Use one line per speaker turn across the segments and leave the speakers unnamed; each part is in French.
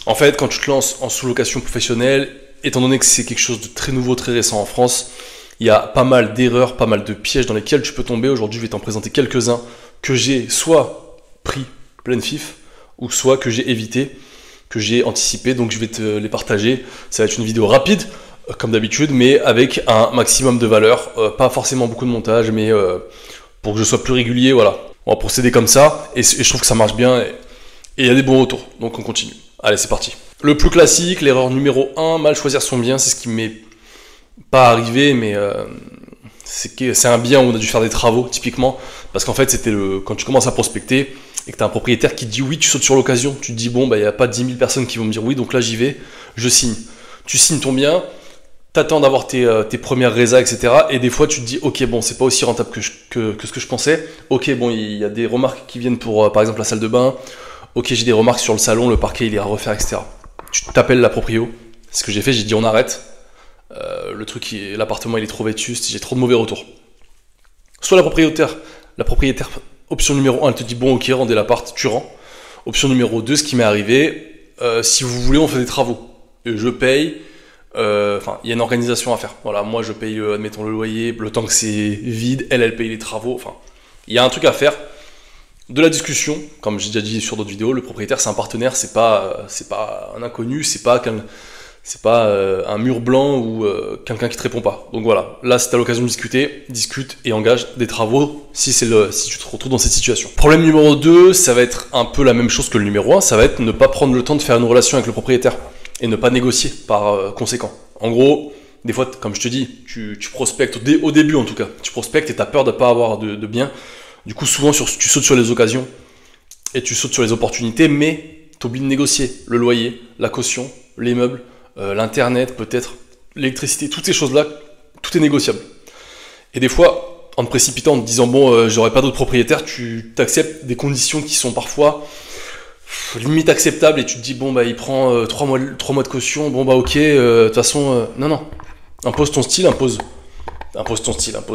En fait, quand tu te lances en sous-location professionnelle, étant donné que c'est quelque chose de très nouveau, très récent en France, il y a pas mal d'erreurs, pas mal de pièges dans lesquels tu peux tomber. Aujourd'hui, je vais t'en présenter quelques-uns que j'ai soit pris pleine fif, ou soit que j'ai évité, que j'ai anticipé. Donc je vais te les partager. Ça va être une vidéo rapide, comme d'habitude, mais avec un maximum de valeur. Pas forcément beaucoup de montage, mais pour que je sois plus régulier, voilà. On va procéder comme ça, et je trouve que ça marche bien, et il y a des bons retours. Donc on continue. Allez, c'est parti. Le plus classique, l'erreur numéro 1, mal choisir son bien, c'est ce qui m'est pas arrivé, mais c'est un bien où on a dû faire des travaux, typiquement, parce qu'en fait, c'était quand tu commences à prospecter, et que tu as un propriétaire qui te dit oui, tu sautes sur l'occasion, tu te dis bon, bah, il n'y a pas 10 000 personnes qui vont me dire oui, donc là j'y vais, je signe. Tu signes ton bien, t'attends d'avoir tes premières résas, etc. Et des fois tu te dis ok, bon, c'est pas aussi rentable que ce que je pensais, ok, bon, il y a des remarques qui viennent pour, par exemple, la salle de bain, ok, j'ai des remarques sur le salon, le parquet il est à refaire, etc. Tu t'appelles la proprio, c'est ce que j'ai fait, j'ai dit on arrête, l'appartement il est trop vétuste, j'ai trop de mauvais retours. Soit la propriétaire, option numéro 1, elle te dit bon ok, rendez l'appart, tu rends. Option numéro 2, ce qui m'est arrivé, si vous voulez on fait des travaux, et je paye, enfin il y a une organisation à faire, voilà, moi je paye admettons le loyer, le temps que c'est vide, elle paye les travaux, enfin il y a un truc à faire. De la discussion, comme j'ai déjà dit sur d'autres vidéos, le propriétaire c'est un partenaire, c'est pas un inconnu, c'est pas un mur blanc ou quelqu'un qui te répond pas. Donc voilà, là si t'as l'occasion de discuter, discute et engage des travaux si tu te retrouves dans cette situation. Problème numéro 2, ça va être un peu la même chose que le numéro 1, ça va être ne pas prendre le temps de faire une relation avec le propriétaire et ne pas négocier par conséquent. En gros, des fois, comme je te dis, tu prospectes, au début en tout cas, tu prospectes et t'as peur de pas avoir de biens. Du coup, souvent, tu sautes sur les occasions et tu sautes sur les opportunités, mais tu oublies de négocier le loyer, la caution, les meubles, l'internet, peut-être l'électricité, toutes ces choses-là, tout est négociable. Et des fois, en te précipitant, en te disant bon, j'aurai pas d'autres propriétaires, tu t'acceptes des conditions qui sont parfois limite acceptables et tu te dis bon bah il prend 3 mois de caution, bon bah ok, de toute façon, non, impose ton style, impose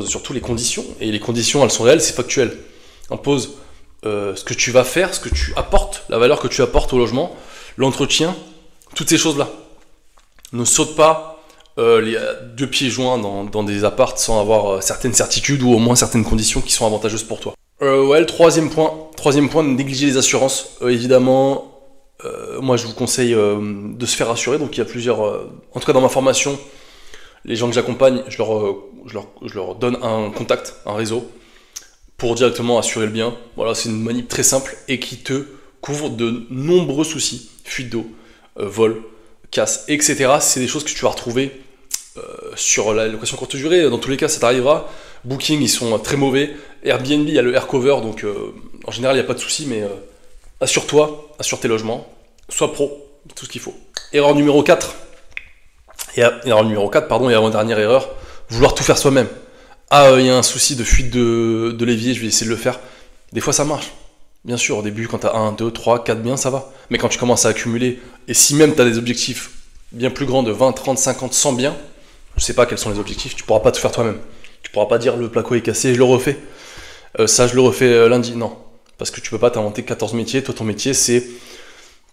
surtout les conditions, et les conditions elles sont réelles, c'est factuel. Impose ce que tu vas faire, ce que tu apportes, la valeur que tu apportes au logement, l'entretien, toutes ces choses-là. Ne saute pas les deux pieds joints dans des apparts sans avoir certaines certitudes ou au moins certaines conditions qui sont avantageuses pour toi. Ouais, le troisième point, négliger les assurances. Évidemment, moi je vous conseille de se faire assurer, donc il y a plusieurs, en tout cas dans ma formation, les gens que j'accompagne, je leur donne un contact, un réseau, pour directement assurer le bien. Voilà, c'est une manip très simple et qui te couvre de nombreux soucis, fuite d'eau, vol, casse, etc. C'est des choses que tu vas retrouver sur la location courte durée. Dans tous les cas, ça t'arrivera. Booking, ils sont très mauvais. Airbnb, il y a le air cover, donc en général, il n'y a pas de souci, mais assure-toi, assure tes logements, sois pro, tout ce qu'il faut. Erreur numéro 4. Et avant-dernière erreur, vouloir tout faire soi-même. Ah, il y a un souci de fuite de l'évier, je vais essayer de le faire. Des fois ça marche. Bien sûr, au début, quand tu as 1, 2, 3, 4 biens, ça va. Mais quand tu commences à accumuler, et si même tu as des objectifs bien plus grands de 20, 30, 50, 100 biens, je sais pas quels sont les objectifs, tu pourras pas tout faire toi-même. Tu pourras pas dire le placo est cassé, je le refais. Ça, je le refais lundi. Non. Parce que tu peux pas t'inventer 14 métiers. Toi, ton métier, c'est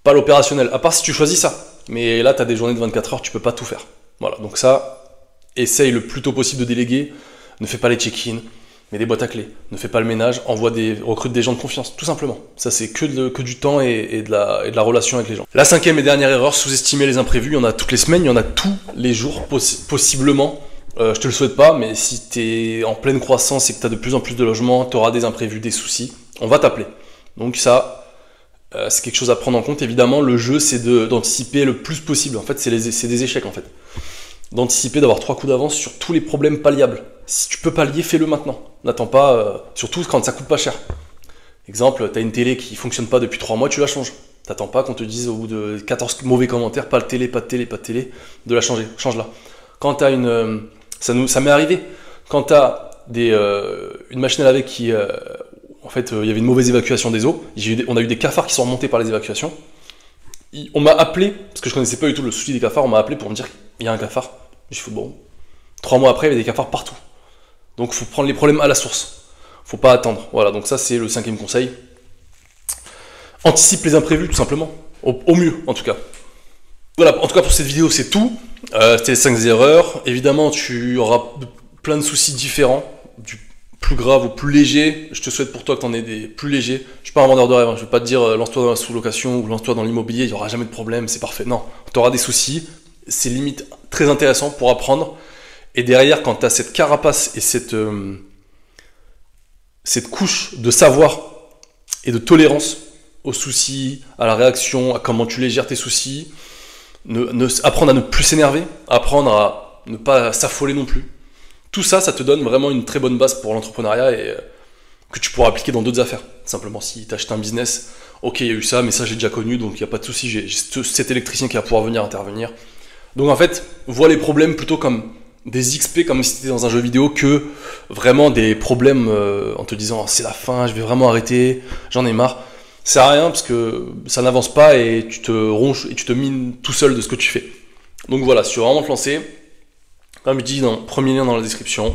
pas l'opérationnel. À part si tu choisis ça. Mais là, tu as des journées de 24 heures, tu peux pas tout faire. Voilà, donc ça, essaye le plus tôt possible de déléguer. Ne fais pas les check-in, mets des boîtes à clés. Ne fais pas le ménage, recrute des gens de confiance, tout simplement. Ça, c'est que du temps et de la relation avec les gens. La cinquième et dernière erreur, sous-estimer les imprévus. Il y en a toutes les semaines, il y en a tous les jours, possiblement. Je te le souhaite pas, mais si tu es en pleine croissance et que tu as de plus en plus de logements, tu auras des imprévus, des soucis. On va t'appeler. Donc ça, c'est quelque chose à prendre en compte. Évidemment, le jeu, c'est d'anticiper le plus possible. En fait, c'est des échecs, en fait. D'anticiper, d'avoir 3 coups d'avance sur tous les problèmes palliables. Si tu peux pallier, fais-le maintenant. N'attends pas, surtout quand ça coûte pas cher. Exemple, tu as une télé qui fonctionne pas depuis 3 mois, tu la changes. T'attends pas qu'on te dise au bout de 14 mauvais commentaires, pas de télé, de la changer. Change-la. Quand tu as ça m'est arrivé. Quand tu as une machine à laver qui... en fait, il y avait une mauvaise évacuation des eaux. On a eu des cafards qui sont remontés par les évacuations. On m'a appelé, parce que je connaissais pas du tout le souci des cafards, on m'a appelé pour me dire qu'il y a un cafard. J'ai fait bon. 3 mois après, il y avait des cafards partout. Donc il faut prendre les problèmes à la source. Faut pas attendre. Voilà, donc ça c'est le 5e conseil. Anticipe les imprévus, tout simplement. Au mieux, en tout cas. Voilà, en tout cas pour cette vidéo, c'est tout. C'était les 5 erreurs. Évidemment, tu auras plein de soucis différents, du plus grave au plus léger. Je te souhaite pour toi que tu en aies des plus légers. Je suis pas un vendeur de rêve, hein. Je vais pas te dire lance-toi dans la sous-location ou lance-toi dans l'immobilier, il n'y aura jamais de problème, c'est parfait. Non, tu auras des soucis. C'est limite très intéressant pour apprendre. Et derrière, quand tu as cette carapace et cette couche de savoir et de tolérance aux soucis, à la réaction, à comment tu les gères tes soucis, apprendre à ne plus s'énerver, apprendre à ne pas s'affoler non plus. Tout ça, ça te donne vraiment une très bonne base pour l'entrepreneuriat et que tu pourras appliquer dans d'autres affaires. Simplement, si tu achètes un business, ok, il y a eu ça, mais ça j'ai déjà connu, donc il n'y a pas de souci, j'ai cet électricien qui va pouvoir venir intervenir. Donc en fait, vois les problèmes plutôt comme des XP, comme si tu étais dans un jeu vidéo, que vraiment des problèmes en te disant c'est la fin, je vais vraiment arrêter, j'en ai marre. Ça sert à rien parce que ça n'avance pas et tu te ronches et tu te mines tout seul de ce que tu fais. Donc voilà, si tu veux vraiment te lancer, comme je dis, premier lien dans la description.